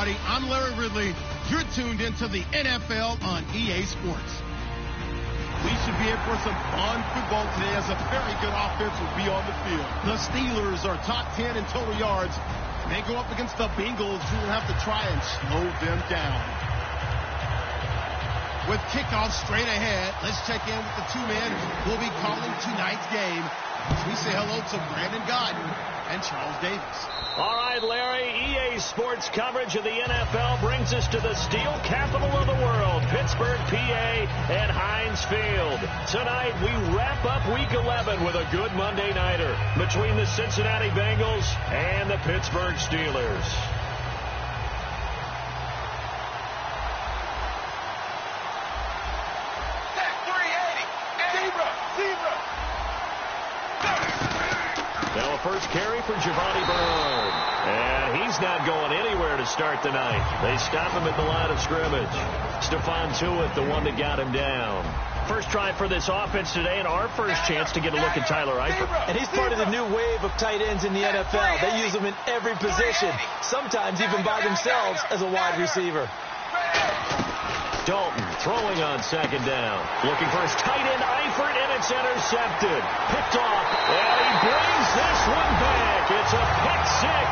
everybody. I'm Larry Ridley. You're tuned into the NFL on EA Sports. We should be in for some fun football today as a very good offense will be on the field. The Steelers are top 10 in total yards. They go up against the Bengals, who will have to try and slow them down. With kickoff straight ahead, let's check in with the two men who will be calling tonight's game. We say hello to Brandon Godden and Charles Davis. All right, Larry, EA Sports coverage of the NFL brings us to the steel capital of the world, Pittsburgh, PA, and Heinz Field. Tonight, we wrap up Week 11 with a good Monday nighter between the Cincinnati Bengals and the Pittsburgh Steelers. Now a first carry for Giovanni Bernard. And he's not going anywhere to start the night. They stop him at the line of scrimmage. Stephon Tuitt, the one that got him down. First drive for this offense today, and our first chance to get a look at Tyler Eifert. And he's part of the new wave of tight ends in the NFL. They use them in every position, sometimes even by themselves as a wide receiver. Dalton throwing on second down. Looking for his tight end, Eifert, and it's intercepted. Picked off, and he brings this one back. It's a pick six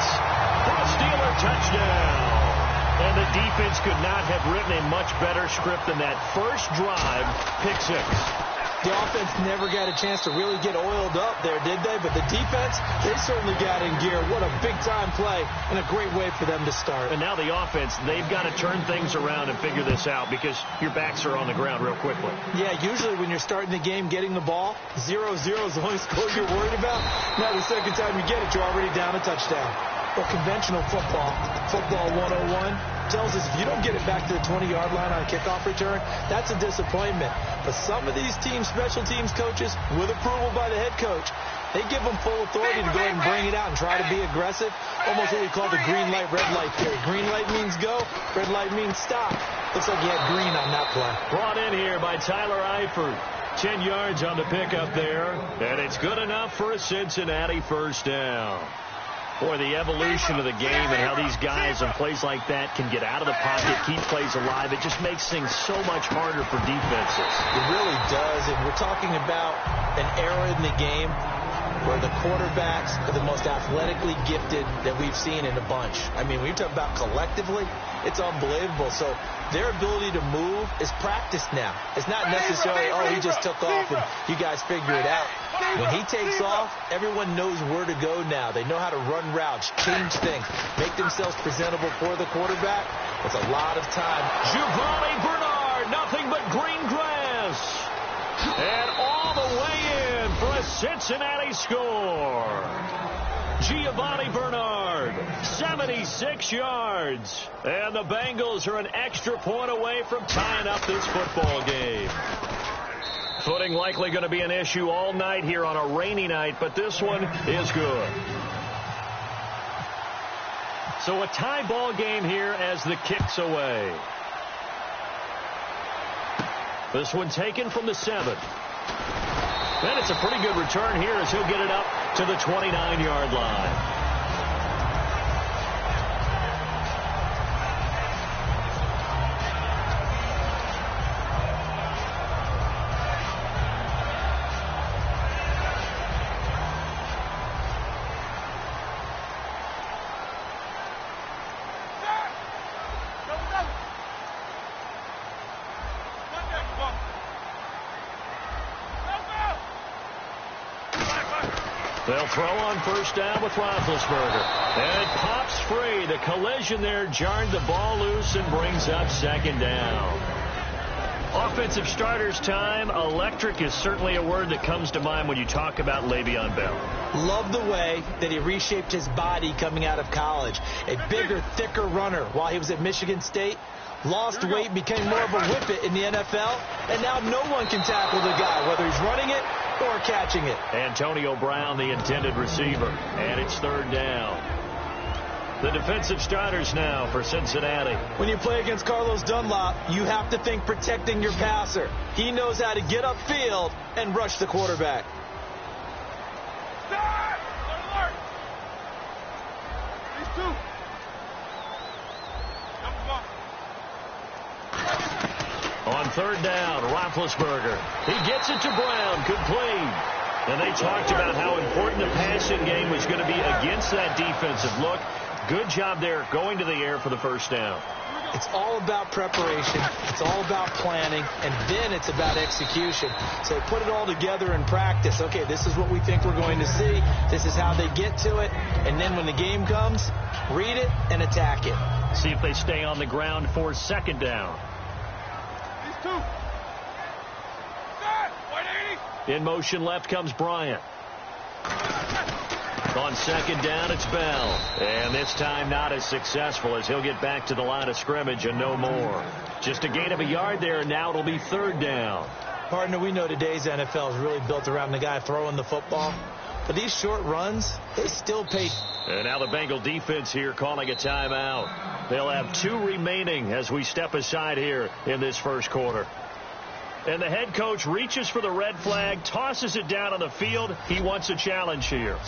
for a Steeler touchdown. And the defense could not have written a much better script than that first drive, pick six. The offense never got a chance to really get oiled up there, did they? But the defense, they certainly got in gear. What a big-time play and a great way for them to start. And now the offense, they've got to turn things around and figure this out because your backs are on the ground real quickly. Yeah, usually when you're starting the game getting the ball, 0-0 is the only score you're worried about. Now the second time you get it, you're already down a touchdown. But conventional football 101, tells us if you don't get it back to the 20-yard line on a kickoff return, that's a disappointment. But some of these teams, special teams coaches, with approval by the head coach, they give them full authority to go ahead and bring it out and try to be aggressive. Almost what we call the green light, red light theory. Green light means go, red light means stop. Looks like he had green on that play. Brought in here by Tyler Eifert. 10 yards on the pickup there, and it's good enough for a Cincinnati first down. Boy, the evolution of the game and how these guys on plays like that can get out of the pocket, keep plays alive, it just makes things so much harder for defenses. It really does, and we're talking about an era in the game where the quarterbacks are the most athletically gifted that we've seen in a bunch. I mean, when you talk about collectively, it's unbelievable. So their ability to move is practiced now. It's not necessarily, oh, he just took off and you guys figure it out. When he takes off, everyone knows where to go now. They know how to run routes, change things, make themselves presentable for the quarterback. It's a lot of time. Giovanni Bernard, nothing but green grass. And all the way in for a Cincinnati score. Giovanni Bernard, 76 yards. And the Bengals are an extra point away from tying up this football game. Footing likely going to be an issue all night here on a rainy night, but this one is good. So a tie ball game here as the kick's away. This one taken from the 7. And it's a pretty good return here as he'll get it up to the 29-yard line. They'll throw on first down with Roethlisberger. And it pops free. The collision there jarred the ball loose and brings up second down. Offensive starters time. Electric is certainly a word that comes to mind when you talk about Le'Veon Bell. Love the way that he reshaped his body coming out of college. A bigger, thicker runner while he was at Michigan State. Lost weight, became more of a whippet in the NFL, and now no one can tackle the guy, whether he's running it or catching it. Antonio Brown, the intended receiver, and it's third down. The defensive starters now for Cincinnati. When you play against Carlos Dunlap, you have to think protecting your passer. He knows how to get upfield and rush the quarterback. third down. Roethlisberger. He gets it to Brown. Complete. And they talked about how important the passing game was going to be against that defensive look. Good job there going to the air for the first down. It's all about preparation. It's all about planning. And then it's about execution. So put it all together in practice. Okay, this is what we think we're going to see. This is how they get to it. And then when the game comes, read it and attack it. See if they stay on the ground for second down. These two. In motion left comes Bryant. On second down, it's Bell. And this time not as successful as he'll get back to the line of scrimmage and no more. Just a gain of a yard there, and now it'll be third down. Partner, we know today's NFL is really built around the guy throwing the football. But these short runs, they still pay. And now the Bengal defense here calling a timeout. They'll have 2 remaining as we step aside here in this first quarter. And the head coach reaches for the red flag, tosses it down on the field. He wants a challenge here.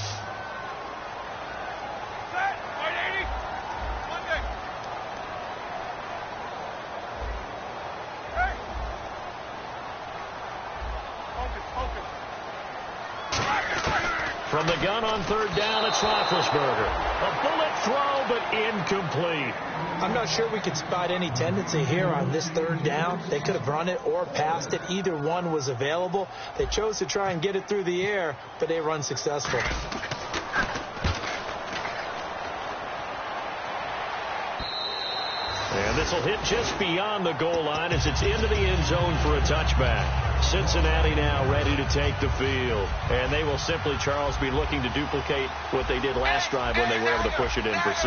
From the gun on third down, it's Roethlisberger. A bullet throw, but incomplete. I'm not sure we could spot any tendency here on this third down. They could have run it or passed it. Either one was available. They chose to try and get it through the air, but they run successful. And this will hit just beyond the goal line as it's into the end zone for a touchback. Cincinnati now ready to take the field. And they will simply, Charles, be looking to duplicate what they did last drive when they were able to push it in for 6.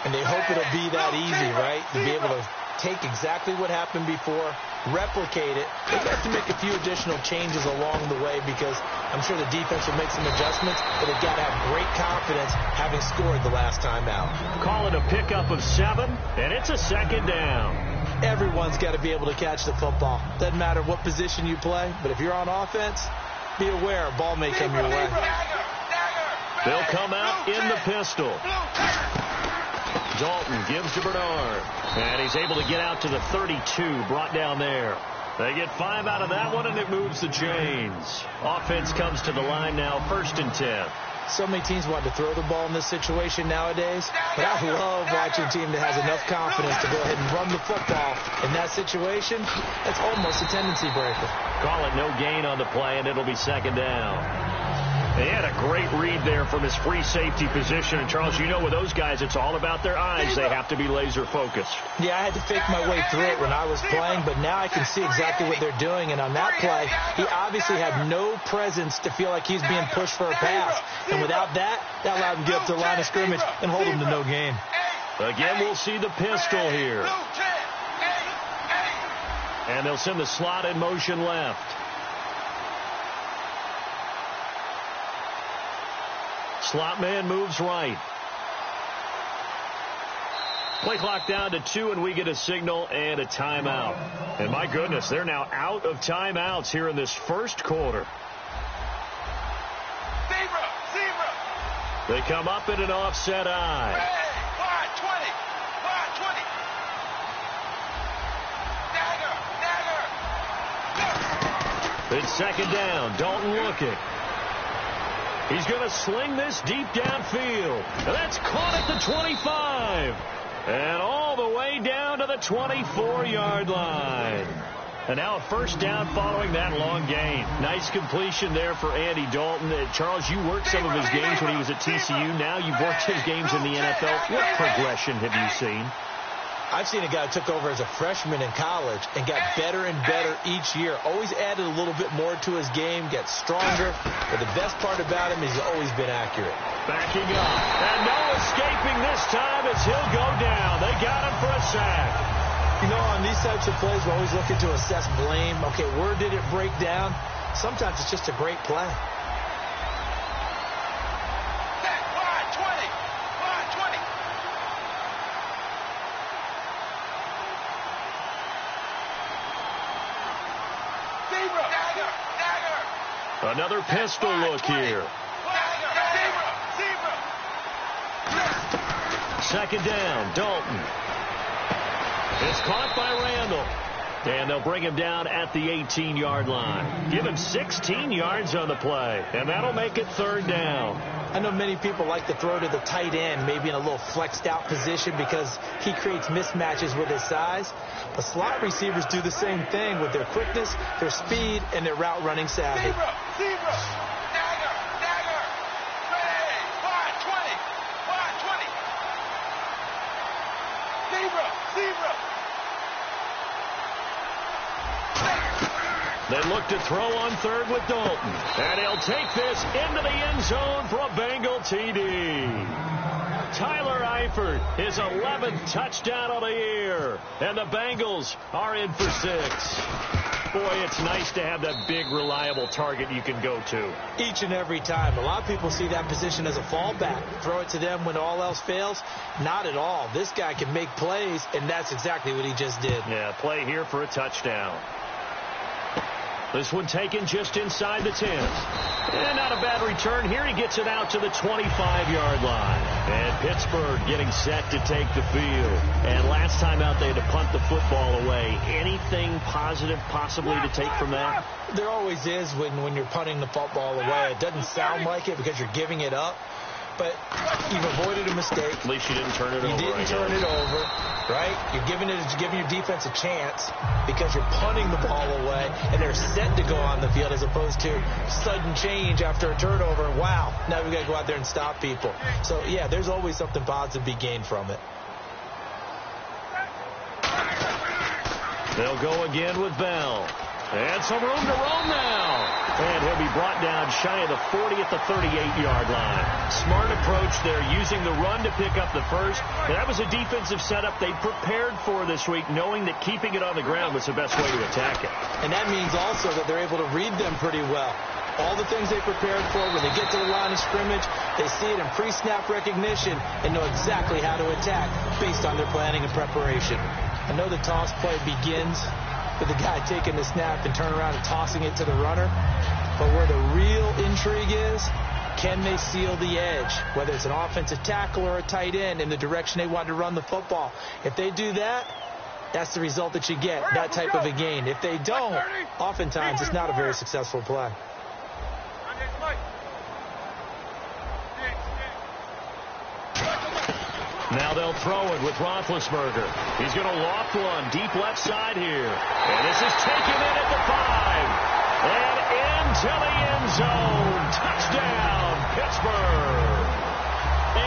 And they hope it'll be that easy, right? To be able to take exactly what happened before, replicate it. They have to make a few additional changes along the way because I'm sure the defense will make some adjustments, but they've got to have great confidence having scored the last time out. Call it a pickup of 7, and it's a second down. Everyone's got to be able to catch the football. Doesn't matter what position you play, but if you're on offense, be aware a ball may come your way. They'll come out in the pistol. Dalton gives to Bernard. And he's able to get out to the 32, brought down there. They get 5 out of that one, and it moves the chains. Offense comes to the line now, 1st and 10. So many teams want to throw the ball in this situation nowadays, but I love watching a team that has enough confidence to go ahead and run the football. In that situation, that's almost a tendency breaker. Call it no gain on the play, and it'll be second down. They had a great read there from his free safety position. And, Charles, you know with those guys, it's all about their eyes. They have to be laser focused. Yeah, I had to fake my way through it when I was playing, but now I can see exactly what they're doing. And on that play, he obviously had no presence to feel like he's being pushed for a pass. And without that, that allowed him to get up to the line of scrimmage and hold him to no gain. Again, we'll see the pistol here. And they'll send the slot in motion left. Slot man moves right. Play clock down to 2, and we get a signal and a timeout. And my goodness, they're now out of timeouts here in this first quarter. Zebra. They come up in an offset eye. Wide 20. It's second down. Dalton looking. He's going to sling this deep downfield. And that's caught at the 25. And all the way down to the 24-yard line. And now a first down following that long gain. Nice completion there for Andy Dalton. Charles, you worked some of his games when he was at TCU. Now you've worked his games in the NFL. What progression have you seen? I've seen a guy who took over as a freshman in college and got better and better each year. Always added a little bit more to his game, gets stronger. But the best part about him is he's always been accurate. Backing up. And no escaping this time as he'll go down. They got him for a sack. You know, on these types of plays, we're always looking to assess blame. Okay, where did it break down? Sometimes it's just a great play. Another pistol look here. Second down, Dalton. It's caught by Randall. And they'll bring him down at the 18-yard line. Give him 16 yards on the play, and that'll make it 3rd down. I know many people like to throw to the tight end, maybe in a little flexed out position because he creates mismatches with his size. But slot receivers do the same thing with their quickness, their speed, and their route running savvy. Zebra, dagger, ready, 5-20, 5-20. Zebra. They look to throw on 3rd with Dalton. And he'll take this into the end zone for a Bengal TD. Tyler Eifert, his 11th touchdown of the year. And the Bengals are in for 6. Boy, it's nice to have that big, reliable target you can go to. Each and every time. A lot of people see that position as a fallback. Throw it to them when all else fails. Not at all. This guy can make plays, and that's exactly what he just did. Yeah, play here for a touchdown. This one taken just inside the 10. And not a bad return here. He gets it out to the 25-yard line. And Pittsburgh getting set to take the field. And last time out, they had to punt the football away. Anything positive possibly to take from that? There always is when you're punting the football away. It doesn't sound like it because you're giving it up. But you've avoided a mistake. At least you didn't turn it over. You didn't turn it over, right? You're giving your defense a chance because you're punting the ball away, and they're set to go on the field as opposed to sudden change after a turnover. Wow, now we've got to go out there and stop people. So, yeah, there's always something positive to be gained from it. They'll go again with Bell. And some room to roam now. And he'll be brought down shy of the 40 at the 38-yard line. Smart approach there, using the run to pick up the first. And that was a defensive setup they prepared for this week, knowing that keeping it on the ground was the best way to attack it. And that means also that they're able to read them pretty well. All the things they prepared for, when they get to the line of scrimmage, they see it in pre-snap recognition and know exactly how to attack based on their planning and preparation. I know the toss play begins with the guy taking the snap and turning around and tossing it to the runner. But where the real intrigue is, can they seal the edge, whether it's an offensive tackle or a tight end, in the direction they want to run the football? If they do that, that's the result that you get, that type of a gain. If they don't, oftentimes it's not a very successful play. Now they'll throw it with Roethlisberger. He's going to loft one deep left side here. And this is taken in at the 5. And into the end zone. Touchdown, Pittsburgh.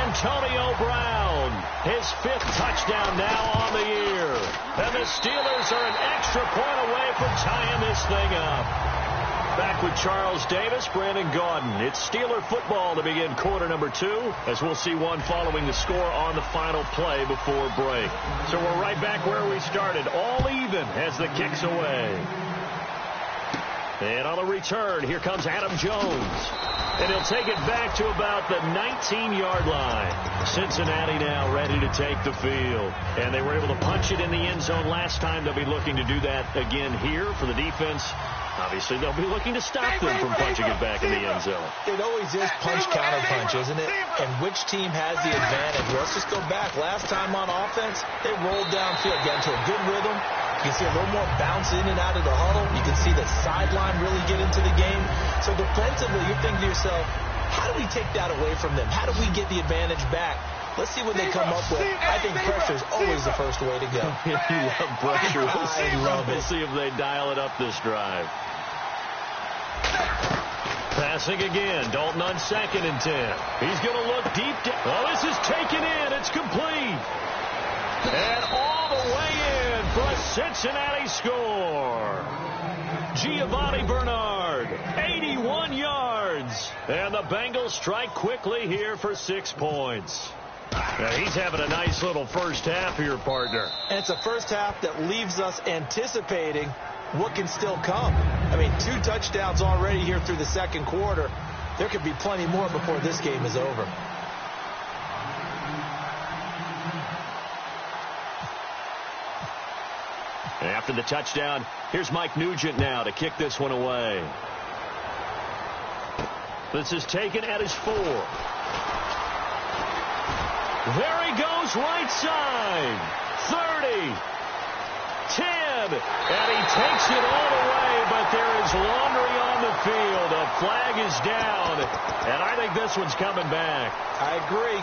Antonio Brown, his 5th touchdown now on the year. And the Steelers are an extra point away from tying this thing up. Back with Charles Davis, Brandon Gaudin. It's Steeler football to begin quarter number 2, as we'll see one following the score on the final play before break. So we're right back where we started, all even as the kick's away. And on the return, here comes Adam Jones. And he'll take it back to about the 19-yard line. Cincinnati now ready to take the field. And they were able to punch it in the end zone last time. They'll be looking to do that again here for the defense. Obviously, they'll be looking to stop them from punching it back in the end zone. It always is punch-counter-punch, isn't it? And which team has the advantage? Let's just go back. Last time on offense, they rolled downfield, got into a good rhythm. You can see a little more bounce in and out of the huddle. You can see the sideline really get into the game. So defensively, you're thinking to yourself, how do we take that away from them? How do we get the advantage back? Let's see what they come up with. I think pressure is always the first way to go. You love pressure. We'll see if they dial it up this drive. Passing again. Dalton on 2nd and 10. He's going to look deep. Oh, this is taken in. It's complete. And all the way in for a Cincinnati score. Giovanni Bernard, 81 yards. And the Bengals strike quickly here for 6 points. Now he's having a nice little first half here, partner. And it's a first half that leaves us anticipating what can still come. I mean, 2 touchdowns already here through the second quarter. There could be plenty more before this game is over. After the touchdown, here's Mike Nugent now to kick this one away. This is taken at his 4. There he goes, right side. 30, 10, and he takes it all the way, but there is laundry on the field. A flag is down, and I think this one's coming back. I agree.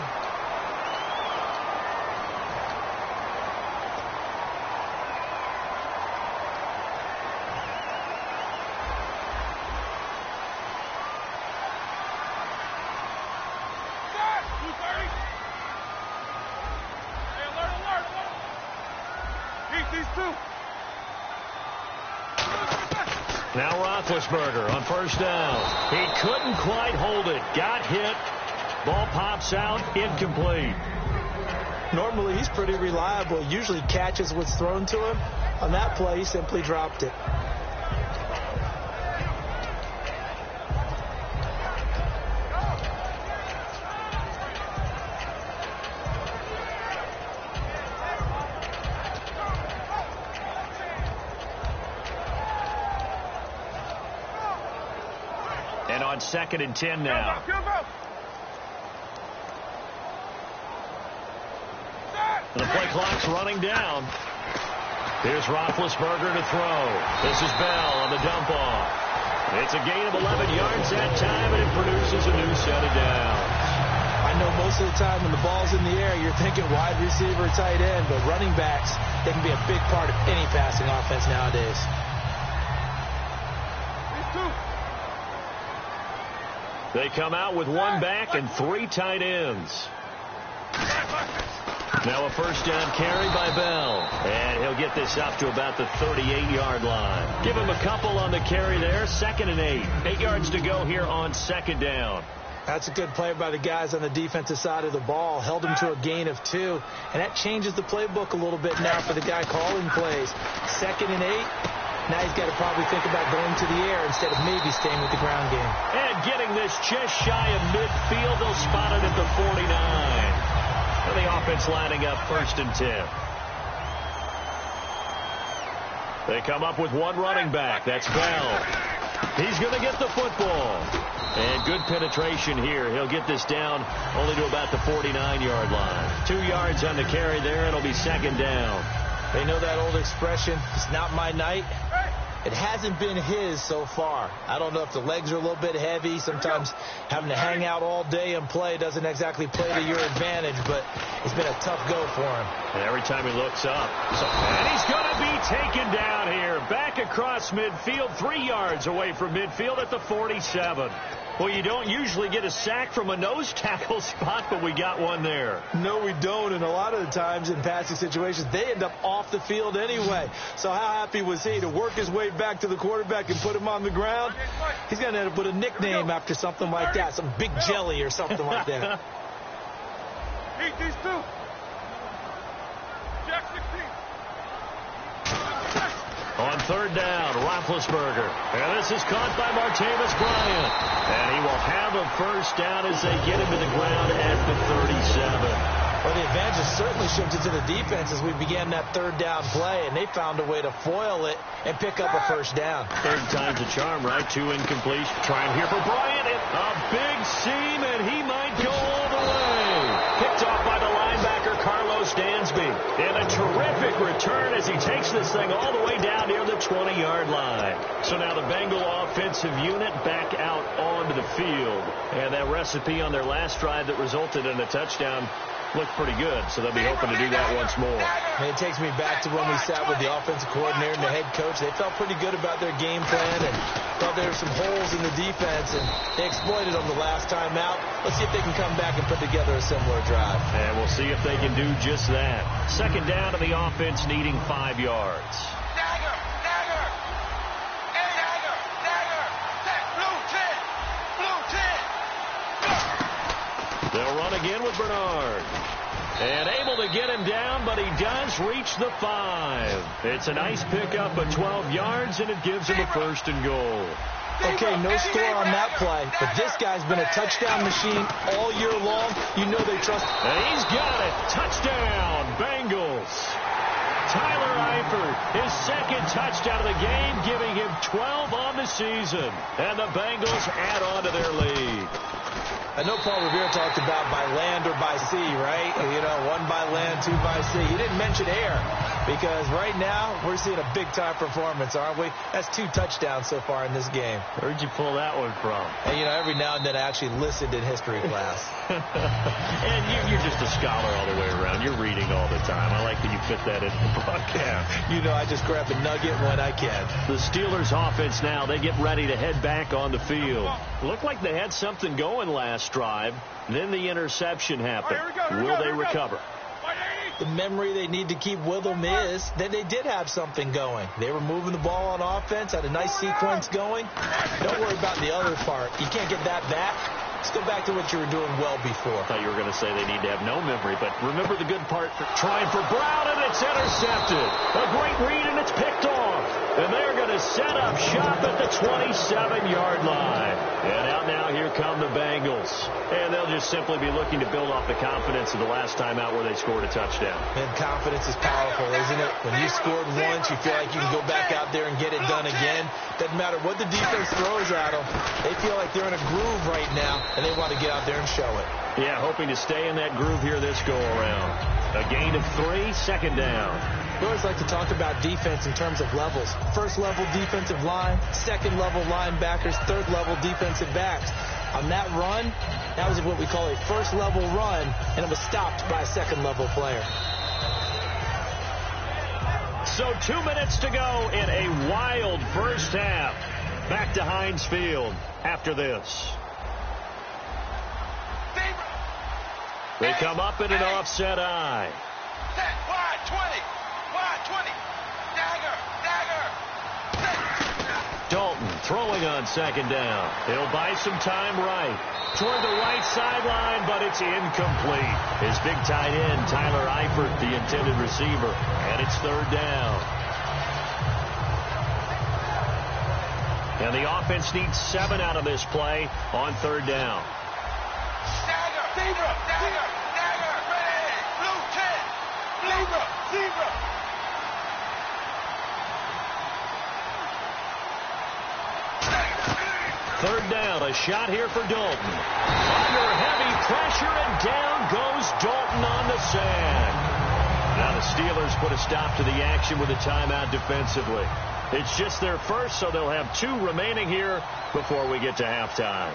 Now Roethlisberger on first down. He couldn't quite hold it. Got hit. Ball pops out. Incomplete. Normally, he's pretty reliable. Usually catches what's thrown to him. On that play, he simply dropped it. And on 2nd and 10 now. The play clock's running down. Here's Roethlisberger to throw. This is Bell on the dump off. It's a gain of 11 yards that time, and it produces a new set of downs. I know most of the time when the ball's in the air, you're thinking wide receiver, tight end, but running backs, they can be a big part of any passing offense nowadays. They come out with one back and 3 tight ends. Now a first down carry by Bell. And he'll get this up to about the 38-yard line. Give him a couple on the carry there. 2nd and 8. 8 yards to go here on 2nd down. That's a good play by the guys on the defensive side of the ball. Held him to a gain of 2. And that changes the playbook a little bit now for the guy calling plays. 2nd and 8. Now he's got to probably think about going to the air instead of maybe staying with the ground game. And getting this just shy of midfield. They'll spot it at the 49. And the offense lining up 1st and 10. They come up with one running back. That's Bell. He's going to get the football. And good penetration here. He'll get this down only to about the 49-yard line. 2 yards on the carry there. It'll be 2nd down. They know that old expression, it's not my night. It hasn't been his so far. I don't know if the legs are a little bit heavy. Sometimes having to hang out all day and play doesn't exactly play to your advantage, but it's been a tough go for him. And every time he looks up. And he's going to be taken down here. Back across midfield, 3 yards away from midfield at the 47. Well, you don't usually get a sack from a nose tackle spot, but we got one there. No, we don't, and a lot of the times in passing situations, they end up off the field anyway. So how happy was he to work his way back to the quarterback and put him on the ground? He's going to end up with a nickname after something like that, some Big Jelly or something like that. Eat these two. Jack 16. On 3rd down, Roethlisberger. And this is caught by Martavis Bryant. And he will have a first down as they get him to the ground at the 37. Well, the advantage has certainly shifted to the defense as we began that 3rd down play, and they found a way to foil it and pick up a first down. 3rd time's a charm, right? 2 incomplete. Trying here for Bryant. A big seam, and he might go all the way. Picked off by the linebacker, Carlos Dansby. And a terrific return as he takes this thing all the way down near the 20-yard line. So now the Bengal offensive unit back out onto the field. And that recipe on their last drive that resulted in a touchdown looked pretty good, so they'll be hoping to do that once more. And it takes me back to when we sat with the offensive coordinator and the head coach. They felt pretty good about their game plan and thought there were some holes in the defense, and they exploited them the last time out. Let's see if they can come back and put together a similar drive. And we'll see if they can do just that. 2nd down to the offense needing 5 yards. Dagger! Dagger! Hey, dagger! Dagger! That blue 10! Blue 10! They'll run again with Bernard. And able to get him down, but he does reach the 5. It's a nice pickup of 12 yards, and it gives him a 1st and goal. Okay, no score on that play, but this guy's been a touchdown machine all year long. You know they trust. And he's got it. Touchdown, Bengals. Tyler Eifert, his 2nd touchdown of the game, giving him 12 on the season. And the Bengals add on to their lead. I know Paul Revere talked about by land or by sea, right? You know, 1 by land, 2 by sea. He didn't mention air. Because right now, we're seeing a big-time performance, aren't we? That's 2 touchdowns so far in this game. Where'd you pull that one from? And, you know, every now and then I actually listened in history class. And you're just a scholar all the way around. You're reading all the time. I like that you fit that in the broadcast. You know, I just grab a nugget when I can. The Steelers offense now, they get ready to head back on the field. Looked like they had something going last drive. Then the interception happened. Will they recover? The memory they need to keep with them is that they did have something going. They were moving the ball on offense, had a nice sequence going. Don't worry about the other part. You can't get that back. Let's go back to what you were doing well before. I thought you were going to say they need to have no memory, but remember the good part. Trying for Brown, and it's intercepted. A great read, and it's picked off. And they're going to set up shop at the 27-yard line. And out now, here come the Bengals. And they'll just simply be looking to build off the confidence of the last time out where they scored a touchdown. And confidence is powerful, isn't it? When you scored once, you feel like you can go back out there and get it done again. Doesn't matter what the defense throws at them. They feel like they're in a groove right now, and they want to get out there and show it. Yeah, hoping to stay in that groove here this go-around. A gain of 3, second down. We always like to talk about defense in terms of levels. First-level defensive line, second-level linebackers, third-level defensive backs. On that run, that was what we call a first-level run, and it was stopped by a second-level player. So 2 minutes to go in a wild first half. Back to Heinz Field after this. They come up in an offset eye. Wide 20. Wide 20. Dagger. Dalton throwing on second down. He'll buy some time right. Toward the right sideline, but it's incomplete. His big tight end, Tyler Eifert, the intended receiver. And it's third down. And the offense needs 7 out of this play on third down. Dagger. Ready. Blue 10. Zebra. Third down, a shot here for Dalton. Under heavy pressure, and down goes Dalton on the sand. Now the Steelers put a stop to the action with a timeout defensively. It's just their first, so they'll have 2 remaining here before we get to halftime.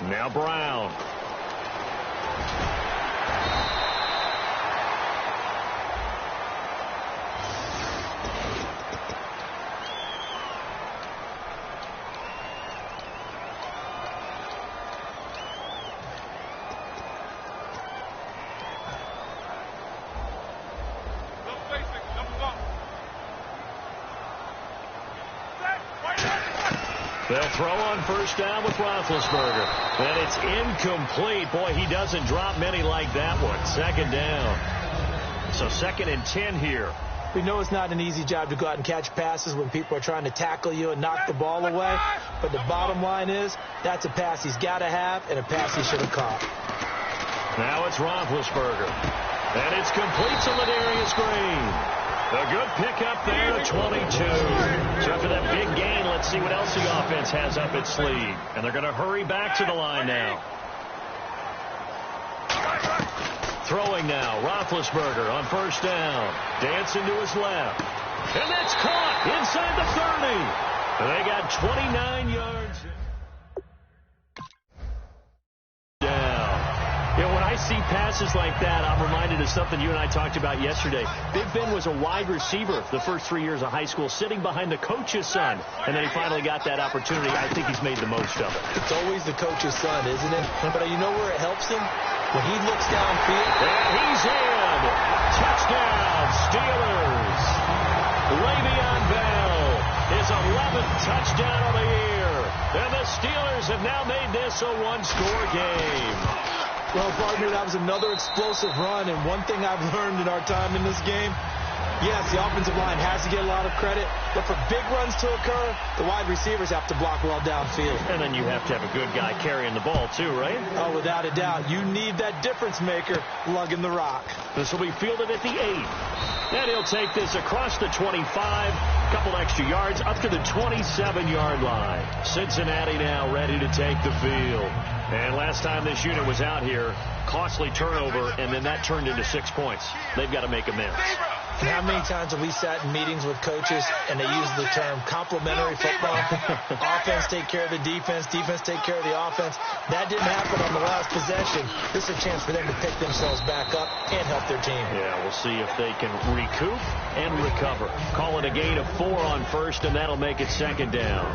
Now Brown. They'll throw on first down with Roethlisberger. And it's incomplete. Boy, he doesn't drop many like that one. Second down. So 2nd and 10 here. We know it's not an easy job to go out and catch passes when people are trying to tackle you and knock the ball away. But the bottom line is, that's a pass he's got to have and a pass he should have caught. Now it's Roethlisberger. And it's complete to Ladarius Green. A good pickup there at 22. So after that big gain, let's see what else the offense has up its sleeve. And they're going to hurry back to the line now. Throwing now, Roethlisberger on first down. Dancing to his left. And that's caught inside the 30. And they got 29 yards. When I see passes like that, I'm reminded of something you and I talked about yesterday. Big Ben was a wide receiver the first 3 years of high school, sitting behind the coach's son, and then he finally got that opportunity. I think he's made the most of it. It's always the coach's son, isn't it? But you know where it helps him? When he looks downfield. And he's in. Touchdown, Steelers. Le'Veon Bell, his 11th touchdown of the year. And the Steelers have now made this a one-score game. Well, partner, that was another explosive run, and one thing I've learned in our time in this game, Yes, the offensive line has to get a lot of credit, but for big runs to occur, the wide receivers have to block well downfield. And then you have to have a good guy carrying the ball too, right? Oh, without a doubt. You need that difference maker lugging the rock. This will be fielded at the 8. And he'll take this across the 25, couple extra yards, up to the 27-yard line. Cincinnati now ready to take the field. And last time this unit was out here, costly turnover, and then that turned into 6 points. They've got to make amends. And how many times have we sat in meetings with coaches and they use the term complementary football? Offense take care of the defense, defense take care of the offense. That didn't happen on the last possession. This is a chance for them to pick themselves back up and help their team. Yeah, we'll see if they can recoup and recover. Call it a gain of 4 on first, and that'll make it second down.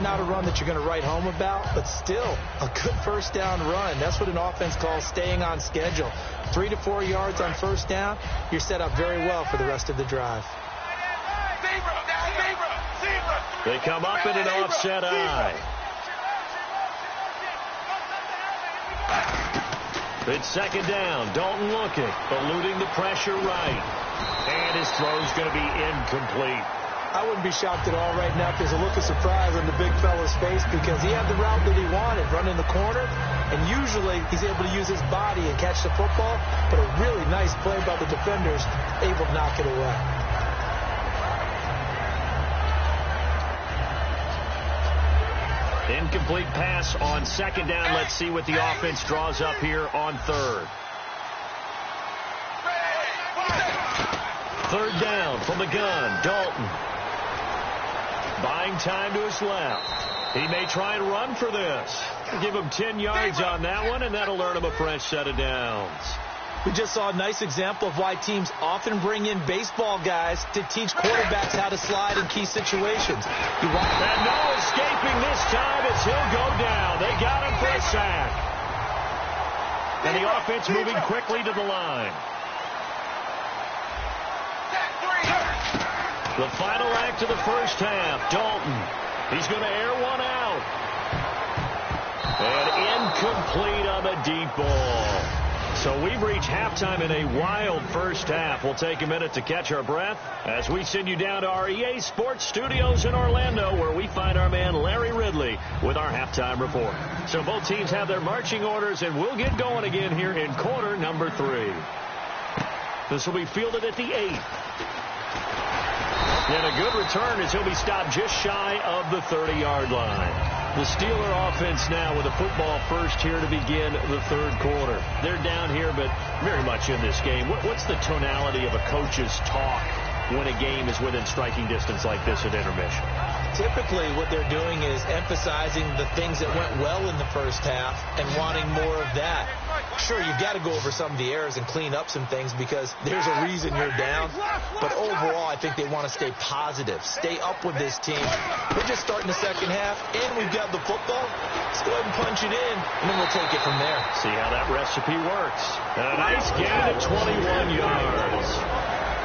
Not a run that you're going to write home about, but still a good first down run. That's what an offense calls staying on schedule. 3 to 4 yards on first down, you're set up very well for the rest of the drive. They come up in an offset eye. It's second down. Dalton looking, eluding the pressure right. And his throw's going to be incomplete. I wouldn't be shocked at all right now if there's a look of surprise on the big fella's face because he had the route that he wanted, running the corner, and usually he's able to use his body and catch the football, but a really nice play by the defenders, able to knock it away. Incomplete pass on second down. Let's see what the offense draws up here on third. Third down from the gun. Dalton. Buying time to his left. He may try and run for this. Give him 10 yards on that one, and that'll earn him a fresh set of downs. We just saw a nice example of why teams often bring in baseball guys to teach quarterbacks how to slide in key situations. And no escaping this time as he'll go down. They got him for a sack. And the offense moving quickly to the line. The final act of the first half. Dalton. He's going to air one out. And incomplete on the deep ball. So we've reached halftime in a wild first half. We'll take a minute to catch our breath as we send you down to our EA Sports Studios in Orlando, where we find our man Larry Ridley with our halftime report. So both teams have their marching orders, and we'll get going again here in quarter number 3. This will be fielded at the 8. And a good return as he'll be stopped just shy of the 30-yard line. The Steeler offense now with a football first here to begin the third quarter. They're down here, but very much in this game. What's the tonality of a coach's talk when a game is within striking distance like this at intermission? Typically, what they're doing is emphasizing the things that went well in the first half and wanting more of that. Sure, you've got to go over some of the errors and clean up some things because there's a reason you're down. But overall, I think they want to stay positive, stay up with this team. We're just starting the second half, and we've got the football. Let's go ahead and punch it in, and then we'll take it from there. See how that recipe works. A nice gain of 21 yards.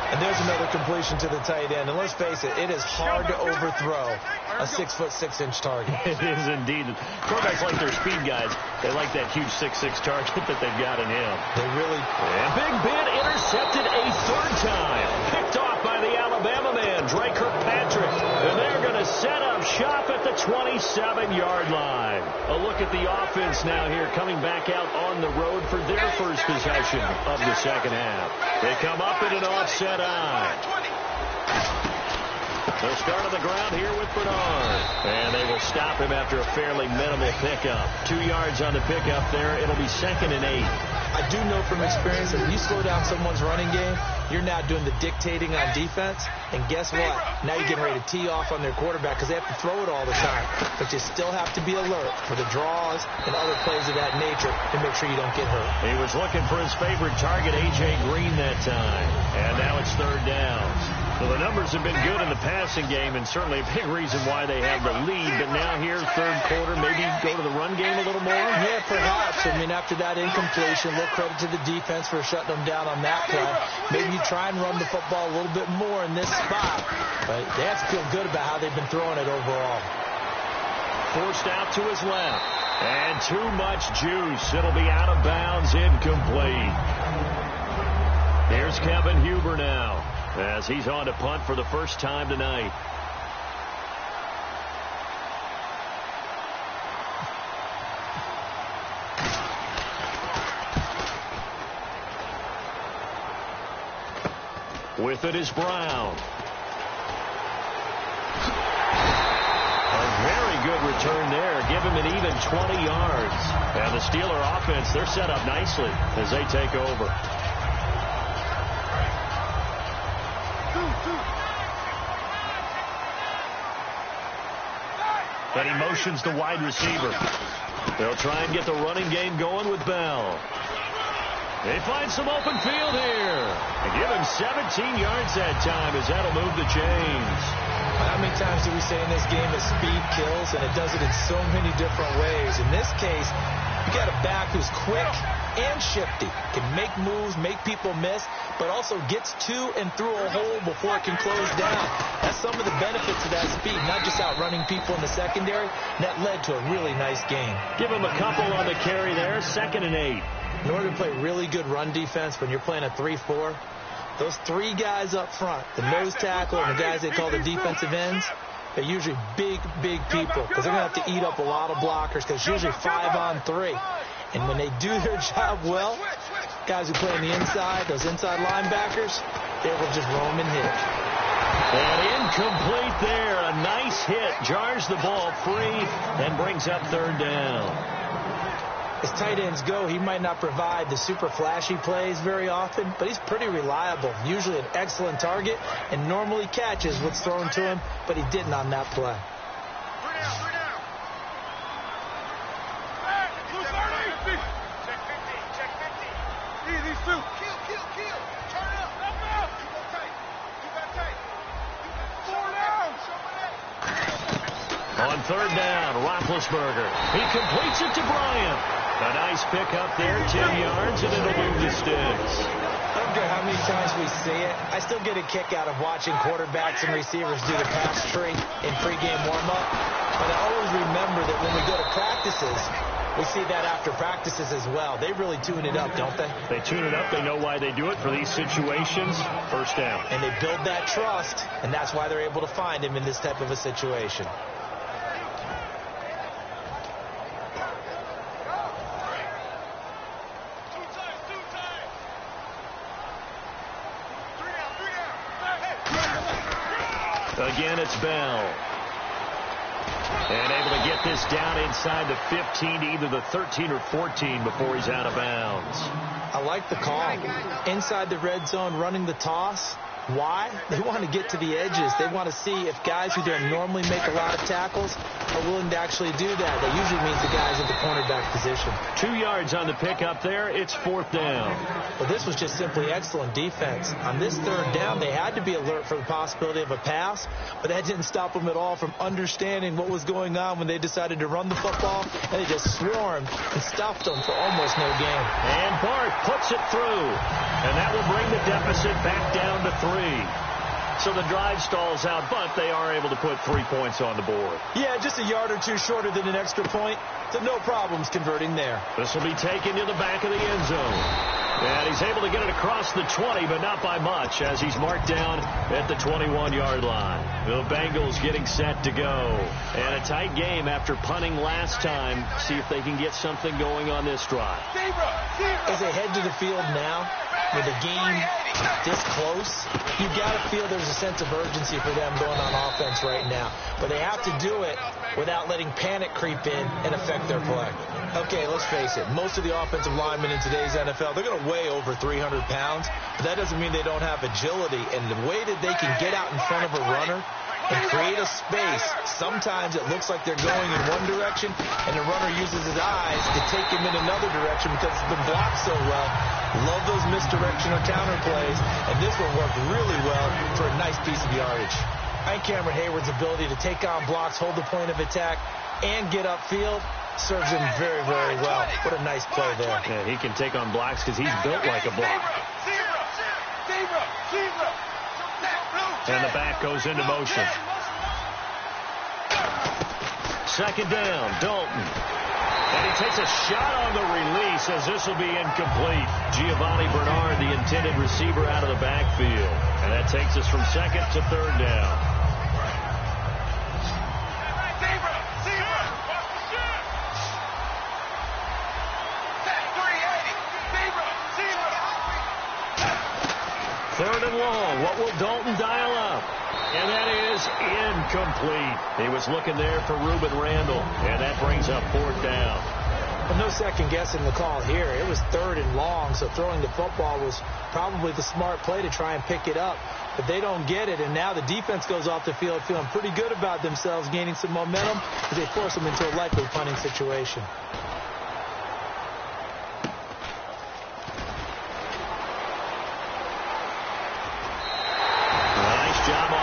And there's another completion to the tight end. And let's face it, it is hard to overthrow a 6'6" target. It is indeed. Quarterbacks like their speed guys. They like that huge 6'6" target that they've got in him. They really. And Big Ben intercepted a third time. Picked off by the Alabama man, Dre Kirkpatrick. And they're going to set up shop at the 27-yard line. A look at the offense now here, coming back out on the road for their first possession of the second half. They come up in an offset eye. They'll start on the ground here with Bernard. And they will stop him after a fairly minimal pickup. 2 yards on the pickup there. It'll be 2nd and 8. I do know from experience that when you slow down someone's running game, you're now doing the dictating on defense. And guess what? Now you're getting ready to tee off on their quarterback because they have to throw it all the time. But you still have to be alert for the draws and other plays of that nature to make sure you don't get hurt. He was looking for his favorite target, A.J. Green, that time. And now it's third down. So the numbers have been good in the passing game, and certainly a big reason why they have the lead. But now here, third quarter, maybe go to the run game a little more? Yeah, perhaps. I mean, after that incompletion, a little credit to the defense for shutting them down on that play. Maybe you try and run the football a little bit more in this spot. But they have to feel good about how they've been throwing it overall. Forced out to his left. And too much juice. It'll be out of bounds, incomplete. Here's Kevin Huber now. as he's on to punt for the first time tonight. With it is Brown. A very good return there. Give him an even 20 yards. And the Steeler offense, they're set up nicely as they take over. And he motions the wide receiver. They'll try and get the running game going with Bell. They find some open field here. And give him 17 yards that time as that'll move the chains. How many times do we say in this game that speed kills, and it does it in so many different ways? In this case, you got a back who's quick and shifty, can make moves, make people miss, but also gets to and through a hole before it can close down. That's some of the benefits of that speed, not just outrunning people in the secondary. That led to a really nice game. Give him a couple on the carry there, 2nd and 8. In order to play really good run defense when you're playing a 3-4, those 3 guys up front, the nose tackle and the guys they call the defensive ends, they're usually big people because they're going to have to eat up a lot of blockers because it's usually 5-on-3. And when they do their job well, guys who play on the inside, those inside linebackers, they will just roam and hit. And incomplete there. A nice hit. Jars the ball free and brings up 3rd down. As tight ends go, he might not provide the super flashy plays very often, but he's pretty reliable. Usually an excellent target and normally catches what's thrown to him, but he didn't on that play. On 3rd down, Roethlisberger. He completes it to Bryant. A nice pick up there, 10 yards, and it'll move the sticks. I don't care how many times we see it. I still get a kick out of watching quarterbacks and receivers do the pass tree in pregame warm-up. But I always remember that when we go to practices, we see that after practices as well. They really tune it up, don't they? They tune it up. They know why they do it for these situations. 1st down. And they build that trust, and that's why they're able to find him in this type of a situation. Again, it's Bell. And able to get this down inside the 15 to either the 13 or 14 before he's out of bounds. I like the call. Inside the red zone, running the toss. Why? They want to get to the edges. They want to see if guys who don't normally make a lot of tackles are willing to actually do that. That usually means the guys at the cornerback position. 2 yards on the pickup there. It's 4th down. Well, this was just simply excellent defense. On this 3rd down, they had to be alert for the possibility of a pass, but that didn't stop them at all from understanding what was going on when they decided to run the football, and they just swarmed and stopped them for almost no gain. And Bart puts it through, and that will bring the deficit back down to 3. So the drive stalls out, but they are able to put 3 points on the board. Yeah, just a yard or two shorter than an extra point, so no problems converting there. This will be taken to the back of the end zone. And he's able to get it across the 20, but not by much, as he's marked down at the 21-yard line. The Bengals getting set to go. And a tight game after punting last time. See if they can get something going on this drive. As they head to the field now, with the game this close, you got to feel there's a sense of urgency for them going on offense right now. But they have to do it without letting panic creep in and affect their play. Okay, let's face it. Most of the offensive linemen in today's NFL, they're going to weigh over 300 pounds. But that doesn't mean they don't have agility. And the way that they can get out in front of a runner and create a space, sometimes it looks like they're going in one direction, and the runner uses his eyes to take him in another direction because it's been blocked so well. Love those misdirection or counter plays, and this one worked really well for a nice piece of yardage. And Cameron Hayward's ability to take on blocks, hold the point of attack, and get upfield serves him very, very well. What a nice play there. Yeah, he can take on blocks because he's built like a block. And the back goes into motion. 2nd down, Dalton. And he takes Gets a shot on the release as this will be incomplete. Giovanni Bernard, the intended receiver, out of the backfield. And that takes us from second to third down. Third and long. What will Dalton dial up? And that is incomplete. He was looking there for Ruben Randall. And that brings up fourth down. Well, no second guessing the call here. It was third and long, so throwing the football was probably the smart play to try and pick it up. But they don't get it, and now the defense goes off the field feeling pretty good about themselves, gaining some momentum as they force them into a likely punting situation.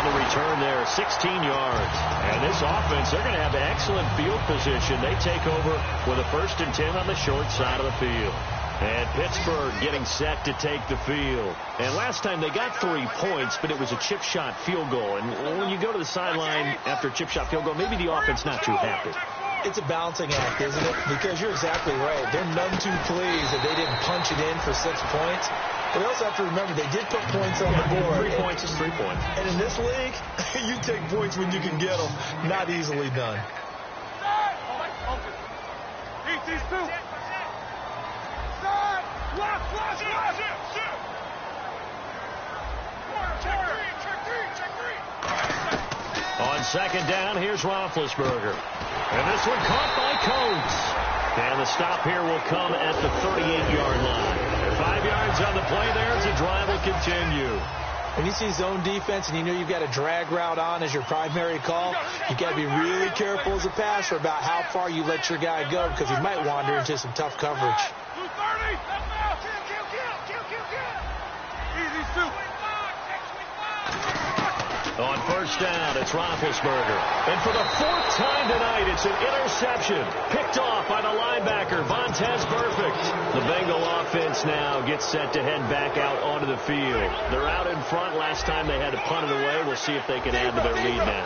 Return there, 16 yards. And this offense, they're going to have excellent field position. They take over with a 1st and 10 on the short side of the field. And Pittsburgh getting set to take the field. And last time they got 3 points, but it was a chip shot field goal. And when you go to the sideline after a chip shot field goal, maybe the offense not too happy. It's a balancing act, isn't it? Because you're exactly right. They're none too pleased that they didn't punch it in for 6 points. But we also have to remember they did put points on the board. 3 points is 3 points. And in this league, you take points when you can get them. Not easily done. On second down, here's Roethlisberger. And this one caught by Coates. And the stop here will come at the 38-yard line. 5 yards on the play there as the drive will continue. When you see zone defense and you know you've got a drag route on as your primary call, you've got to be really careful as a passer about how far you let your guy go because he might wander into some tough coverage. On first down, it's Roethlisberger. And for the 4th time tonight, it's an interception. Picked off by the linebacker, Vontaze Burfict. The Bengal offense now gets set to head back out onto the field. They're out in front. Last time they had to punt it away. We'll see if they can add to their lead now.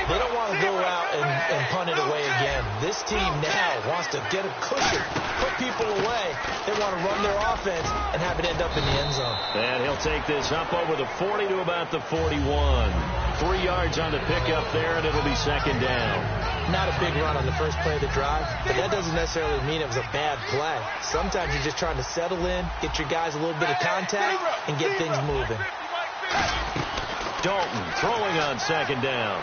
They don't want to go out and punt it away again. This team now wants to get a cushion, put people away. They want to run their offense and have it end up in the end zone. And he'll take this up over the 40 to about the 41. 3 yards on the pickup there, and it'll be second down. Not a big run on the first play of the drive, but that doesn't necessarily mean it was a bad play. Sometimes you're just trying to settle in, get your guys a little bit of contact, and get things moving. Dalton throwing on second down.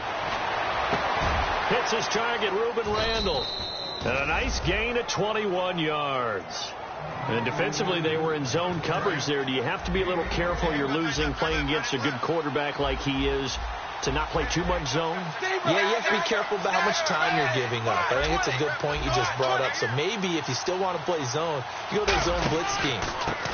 Hits his target, Ruben Randall. And a nice gain at 21 yards. And defensively, they were in zone coverage there. Do you have to be a little careful? You're losing, playing against a good quarterback like he is, to not play too much zone? Yeah, you have to be careful about how much time you're giving up. I think it's a good point you just brought up. So maybe if you still want to play zone, you go to a zone blitz scheme.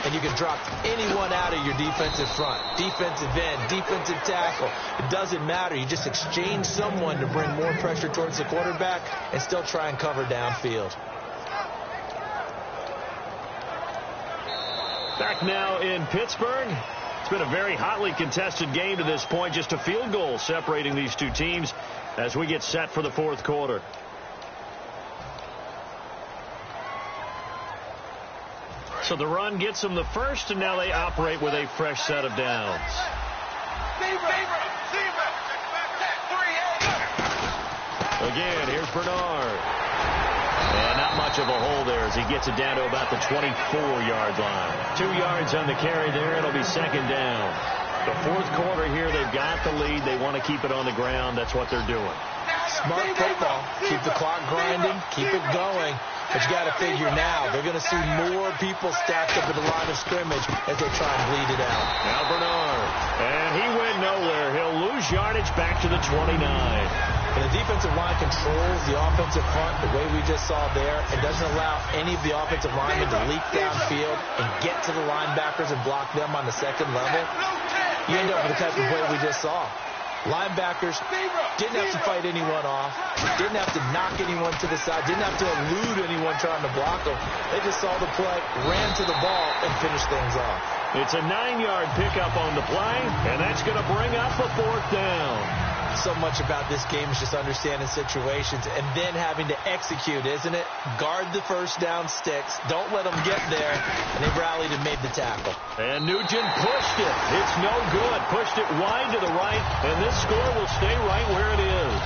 And you can drop anyone out of your defensive front. Defensive end, defensive tackle. It doesn't matter. You just exchange someone to bring more pressure towards the quarterback and still try and cover downfield. Back now in Pittsburgh. It's been a very hotly contested game to this point. Just a field goal separating these two teams as we get set for the fourth quarter. So the run gets them the first, and now they operate with a fresh set of downs. Again, here's Bernard. And not much of a hole there as he gets it down to about the 24-yard line. 2 yards on the carry there. It'll be second down. The fourth quarter here, they've got the lead. They want to keep it on the ground. That's what they're doing. Smart football. Keep the clock grinding. Keep it going. But you got to figure now, they're going to see more people stacked up at the line of scrimmage as they try and bleed it out. Now Bernard. And he went nowhere. He'll lose yardage back to the 29. And the defensive line controls the offensive front the way we just saw there and doesn't allow any of the offensive linemen to leak downfield and get to the linebackers and block them on the second level. You end up with the type of play we just saw. Linebackers didn't have to fight anyone off, didn't have to knock anyone to the side, didn't have to elude anyone trying to block them. They just saw the play, ran to the ball, and finished things off. It's a 9-yard pickup on the play, and that's going to bring up a 4th down. So much about this game is just understanding situations and then having to execute, isn't it? Guard the first down sticks. Don't let them get there. And they rallied and made the tackle. And Nugent pushed it. It's no good. Pushed it wide to the right, and this score will stay right where it is.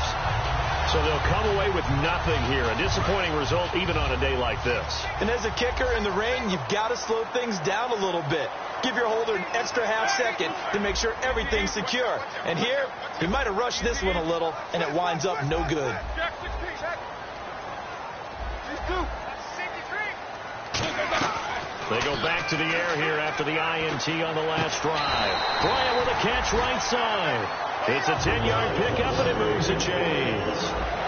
So they'll come away with nothing here. A disappointing result even on a day like this. And as a kicker in the rain, you've got to slow things down a little bit. Give your holder an extra half-second to make sure everything's secure. And here, he might have rushed this one a little, and it winds up no good. They go back to the air here after the INT on the last drive. Bryant with a catch right side. It's a 10-yard pickup, and it moves the chains.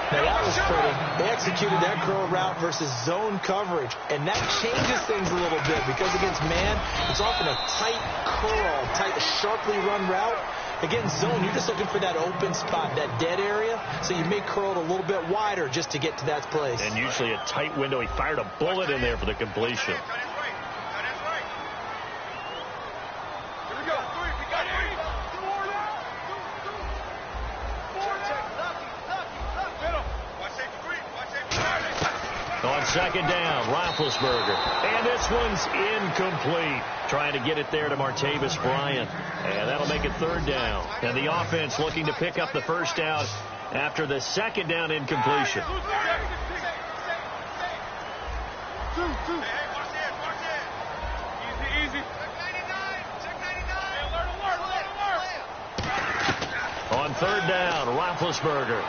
Now, that was pretty. They executed that curl route versus zone coverage, and that changes things a little bit because against man, it's often a tight curl, tight, sharply run route. Against zone, you're just looking for that open spot, that dead area, so you may curl it a little bit wider just to get to that place. And usually a tight window. He fired a bullet in there for the completion. On 2nd down, Roethlisberger. And this one's incomplete. Trying to get it there to Martavis Bryant. And that'll make it 3rd down. And the offense looking to pick up the 1st down after the 2nd down incompletion. On 3rd down, Roethlisberger.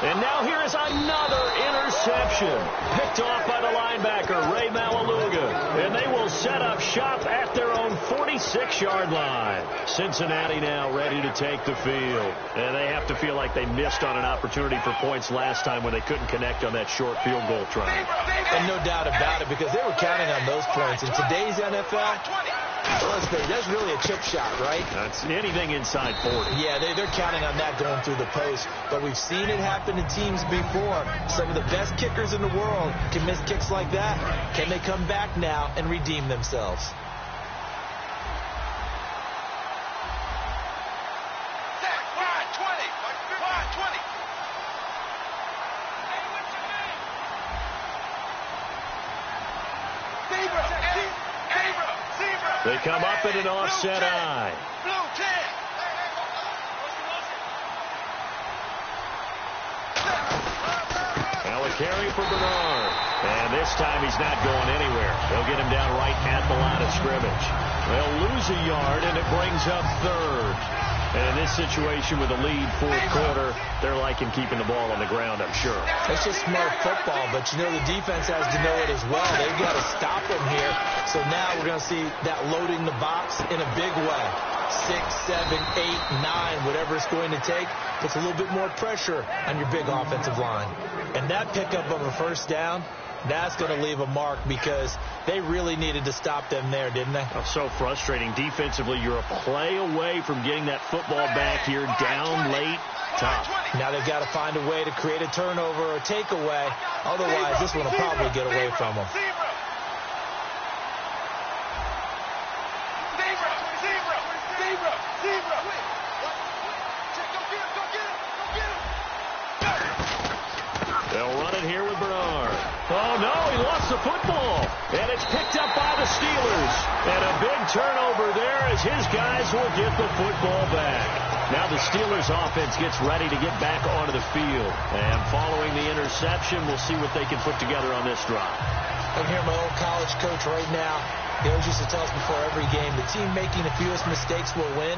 And now here is another interception. Picked off by the linebacker, Ray Malaluga. And they will set up shop at their own 46-yard line. Cincinnati now ready to take the field. And they have to feel like they missed on an opportunity for points last time when they couldn't connect on that short field goal try. And no doubt about it, because they were counting on those points. In today's NFL, let's face it, that's really a chip shot, right? That's anything inside 40. Yeah, they're counting on that going through the post. But we've seen it happen to teams before. Some of the best kickers in the world can miss kicks like that. Can they come back now and redeem themselves? They come up in an offset eye. Now a carry for Bernard. And this time he's not going anywhere. They'll get him down right at the line of scrimmage. They'll lose a yard, and it brings up 3rd. And in this situation with a lead 4th quarter, they're liking keeping the ball on the ground, I'm sure. It's just smart football, but you know the defense has to know it as well. They've got to stop them here. So now we're going to see that loading the box in a big way. 6, 7, 8, 9, whatever it's going to take, puts a little bit more pressure on your big offensive line. And that pickup of a 1st down, that's going to leave a mark because they really needed to stop them there, didn't they? Oh, so frustrating. Defensively, you're a play away from getting that football back here down late. Tough. Now they've got to find a way to create a turnover or takeaway. Otherwise, this one will probably get away from them. They'll run it here with Bernard. Oh, no, he lost the football. And it's picked up by the Steelers. And a big turnover there as his guys will get the football back. Now the Steelers offense gets ready to get back onto the field. And following the interception, we'll see what they can put together on this drive. I can hear my old college coach right now. He always used to tell us before every game, the team making the fewest mistakes will win.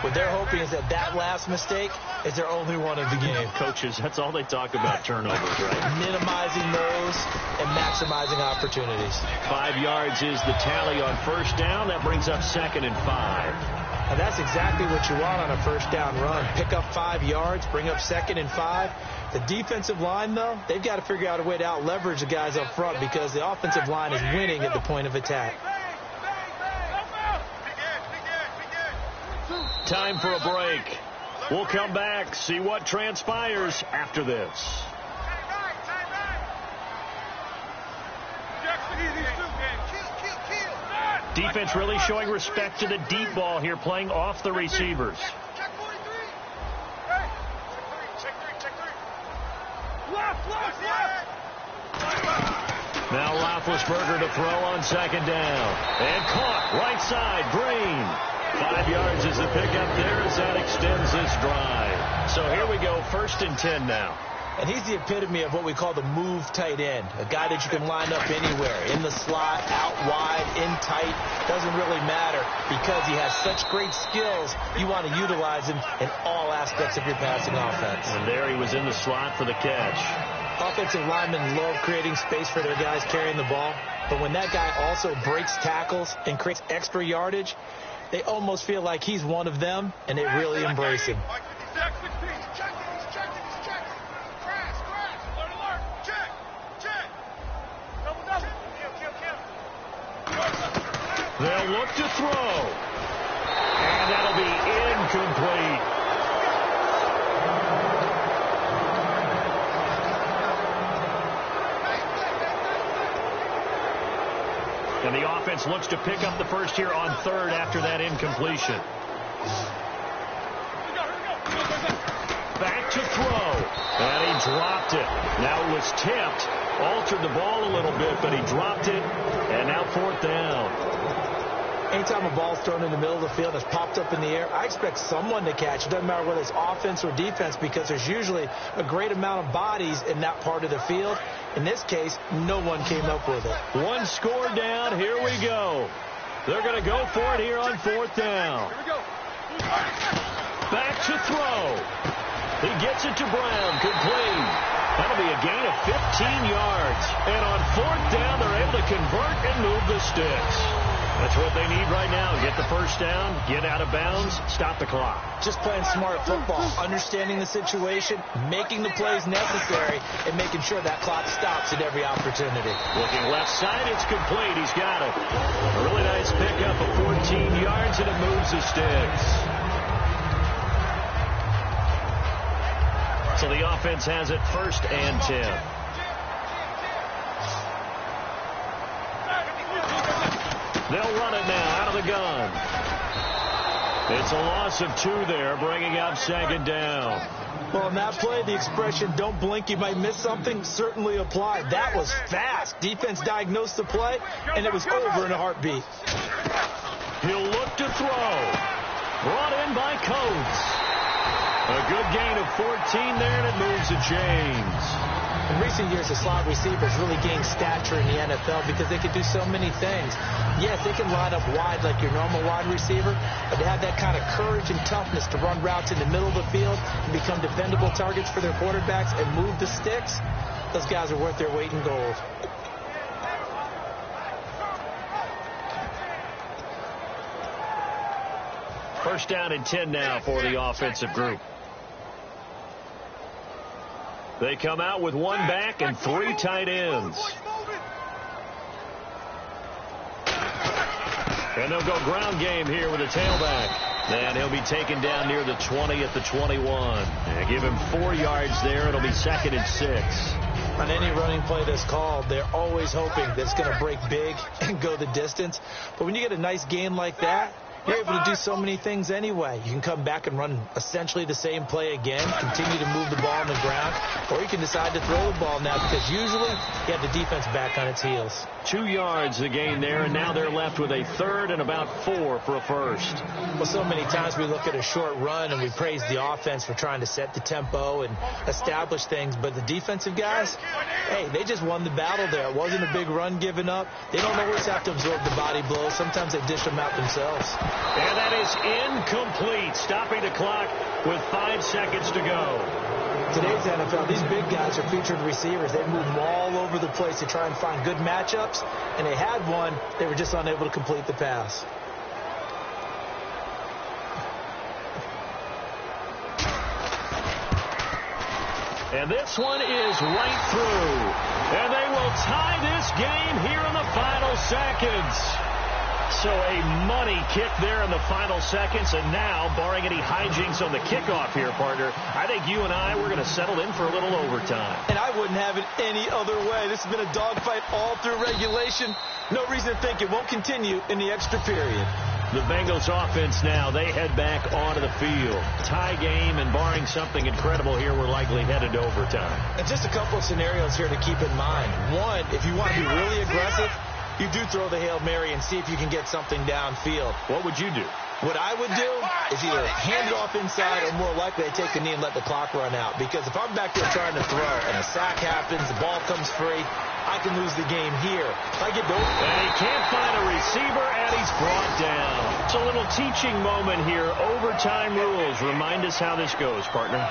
What they're hoping is that that last mistake is their only one of the game. Coaches, that's all they talk about, turnovers, right? Minimizing those and maximizing opportunities. 5 yards is the tally on 1st down. That brings up 2nd and 5. And that's exactly what you want on a 1st down run. Pick up 5 yards, bring up 2nd and 5. The defensive line, though, they've got to figure out a way to out-leverage the guys up front because the offensive line is winning at the point of attack. Time for a break. We'll come back, see what transpires after this. Defense really showing respect to the deep ball here, playing off the receivers. Now Roethlisberger to throw on second down. And caught right side, Green. 5 yards is the pickup there as that extends this drive. So here we go, 1st and 10 now. And he's the epitome of what we call the move tight end, a guy that you can line up anywhere, in the slot, out wide, in tight, doesn't really matter because he has such great skills. You want to utilize him in all aspects of your passing offense. And there he was in the slot for the catch. Offensive linemen love creating space for their guys carrying the ball, but when that guy also breaks tackles and creates extra yardage, they almost feel like he's one of them, and they really embrace him. They'll look to throw. And that'll be incomplete. And the offense looks to pick up the first here on 3rd after that incompletion. Back to throw. And he dropped it. Now it was tipped. Altered the ball a little bit, but he dropped it. And now 4th down. Anytime a ball's thrown in the middle of the field that's popped up in the air, I expect someone to catch. It doesn't matter whether it's offense or defense because there's usually a great amount of bodies in that part of the field. In this case, no one came up with it. 1 score down. Here we go. They're going to go for it here on 4th down. Back to throw. He gets it to Brown. Complete. That'll be a gain of 15 yards. And on 4th down, they're able to convert and move the sticks. That's what they need right now. Get the first down, get out of bounds, stop the clock. Just playing smart football, understanding the situation, making the plays necessary, and making sure that clock stops at every opportunity. Looking left side, it's complete. He's got it. A really nice pickup of 14 yards, and it moves the sticks. So the offense has it 1st and 10. They'll run it now out of the gun. It's a loss of 2 there, bringing up 2nd down. Well, in that play, the expression, don't blink, you might miss something, certainly applied. That was fast. Defense diagnosed the play, and it was over in a heartbeat. He'll look to throw. Brought in by Coates. A good gain of 14 there, and it moves the chains. In recent years, the slot receivers really gained stature in the NFL because they could do so many things. Yes, they can line up wide like your normal wide receiver, but they have that kind of courage and toughness to run routes in the middle of the field and become dependable targets for their quarterbacks and move the sticks. Those guys are worth their weight in gold. First down and 10 now for the offensive group. They come out with 1 back and 3 tight ends. And they'll go ground game here with a tailback. And he'll be taken down near the 20 at the 21. And give him 4 yards there. It'll be 2nd and 6. On any running play that's called, they're always hoping that it's going to break big and go the distance. But when you get a nice gain like that, you're able to do so many things anyway. You can come back and run essentially the same play again, continue to move the ball on the ground, or you can decide to throw the ball now because usually you have the defense back on its heels. 2 yards the gain there, and now they're left with a 3rd and about 4 for a first. Well, so many times we look at a short run and we praise the offense for trying to set the tempo and establish things, but the defensive guys, hey, they just won the battle there. It wasn't a big run given up. They don't always have to absorb the body blows. Sometimes they dish them out themselves. And that is incomplete, stopping the clock with 5 seconds to go. Today's NFL, these big guys are featured receivers. They move them all over the place to try and find good matchups, and they had one. They were just unable to complete the pass. And this one is right through. And they will tie this game here in the final seconds. So a money kick there in the final seconds, and now, barring any hijinks on the kickoff here, partner, I think you and I, we're going to settle in for a little overtime. And I wouldn't have it any other way. This has been a dogfight all through regulation. No reason to think it won't continue in the extra period. The Bengals offense now, they head back onto the field. Tie game, and barring something incredible here, we're likely headed to overtime. And just a couple of scenarios here to keep in mind. One, if you want to be really aggressive, you do throw the Hail Mary and see if you can get something downfield. What would you do? What I would do is either hand it off inside or more likely I take the knee and let the clock run out. Because if I'm back there trying to throw and a sack happens, the ball comes free, I can lose the game here. If I get to and he can't find a receiver, and he's brought down. It's a little teaching moment here. Overtime rules. Remind us how this goes, partner.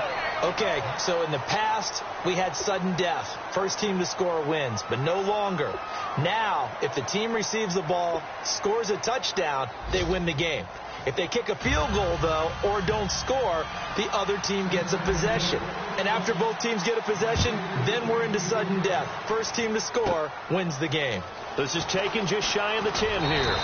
Okay, so in the past, we had sudden death. First team to score wins, but no longer. Now, if the team receives the ball, scores a touchdown, they win the game. If they kick a field goal, though, or don't score, the other team gets a possession. And after both teams get a possession, then we're into sudden death. First team to score wins the game. This is taken just shy of the 10 here.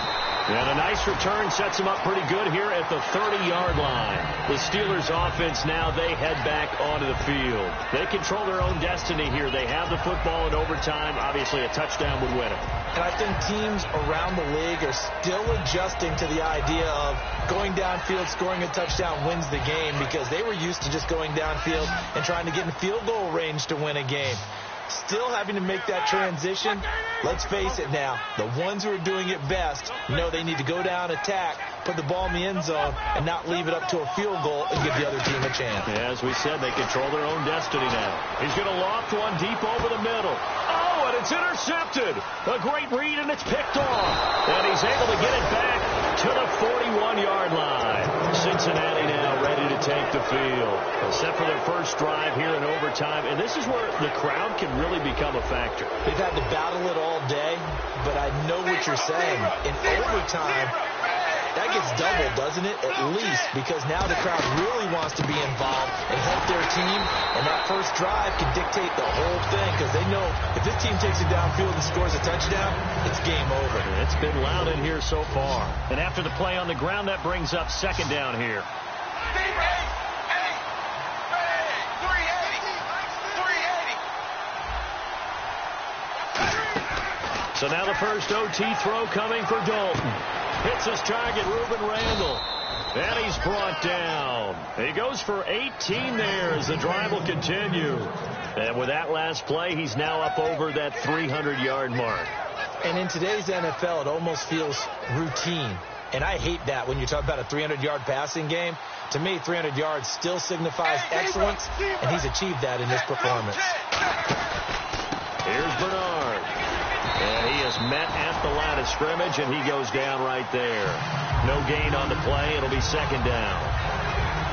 And a nice return sets him up pretty good here at the 30-yard line. The Steelers offense now, they head back onto the field. They control their own destiny here. They have the football in overtime. Obviously, a touchdown would win it. And I think teams around the league are still adjusting to the idea of going downfield, scoring a touchdown wins the game, because they were used to just going downfield and trying to get in field goal range to win a game. Still having to make that transition. Let's face it now, the ones who are doing it best know they need to go down, attack, put the ball in the end zone, and not leave it up to a field goal and give the other team a chance. Yeah, as we said, they control their own destiny now. He's going to loft one deep over the middle. Oh, and it's intercepted. A great read, and it's picked off. And he's able to get it back to the 41-yard line. Cincinnati now ready to take the field. Set for their first drive here in overtime. And this is where the crowd can really become a factor. They've had to battle it all day, but I know what you're saying. In overtime, that gets doubled, doesn't it? At least, because now the crowd really wants to be involved and help their team, and that first drive can dictate the whole thing, because they know if this team takes it downfield and scores a touchdown, it's game over. It's been loud in here so far. And after the play on the ground, that brings up second down here. So now the first OT throw coming for Dalton. Hits his target, Reuben Randall. And he's brought down. He goes for 18 there as the drive will continue. And with that last play, he's now up over that 300-yard mark. And in today's NFL, it almost feels routine. And I hate that when you talk about a 300-yard passing game. To me, 300 yards still signifies excellence, and he's achieved that in this performance. Here's Bernard. And he is met at the line of scrimmage, and he goes down right there. No gain on the play. It'll be second down.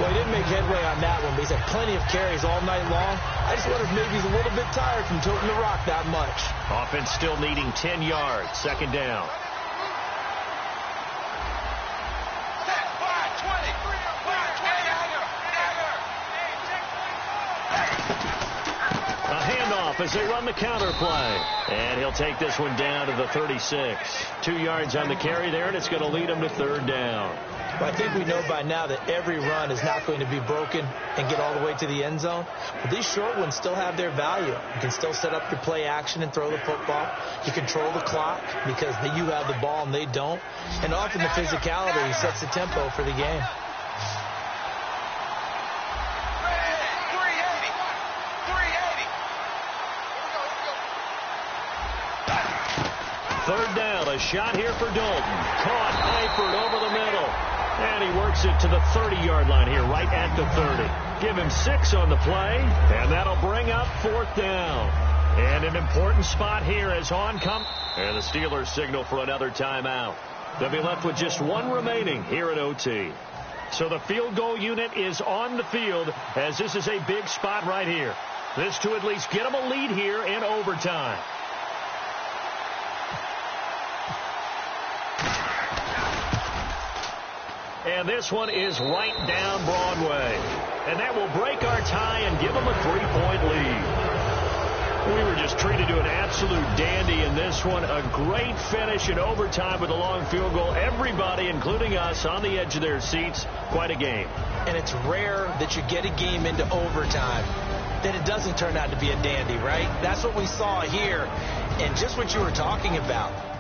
Well, he didn't make headway on that one, but he's had plenty of carries all night long. I just wonder if maybe he's a little bit tired from toting the rock that much. Offense still needing 10 yards. Second down. As they run the counter play. And he'll take this one down to the 36. 2 yards on the carry there, and it's going to lead him to third down. Well, I think we know by now that every run is not going to be broken and get all the way to the end zone. But these short ones still have their value. You can still set up your play action and throw the football. You control the clock because you have the ball and they don't. And often the physicality sets the tempo for the game. Third down, a shot here for Dalton. Caught, Eifert over the middle. And he works it to the 30-yard line here, right at the 30. Give him 6 on the play, and that'll bring up fourth down. And an important spot here as on comes. And the Steelers signal for another timeout. They'll be left with just one remaining here at OT. So the field goal unit is on the field, as this is a big spot right here. This to at least get them a lead here in overtime. And this one is right down Broadway. And that will break our tie and give them a 3-point lead. We were just treated to an absolute dandy in this one. A great finish in overtime with a long field goal. Everybody, including us, on the edge of their seats. Quite a game. And it's rare that you get a game into overtime that it doesn't turn out to be a dandy, right? That's what we saw here. And just what you were talking about.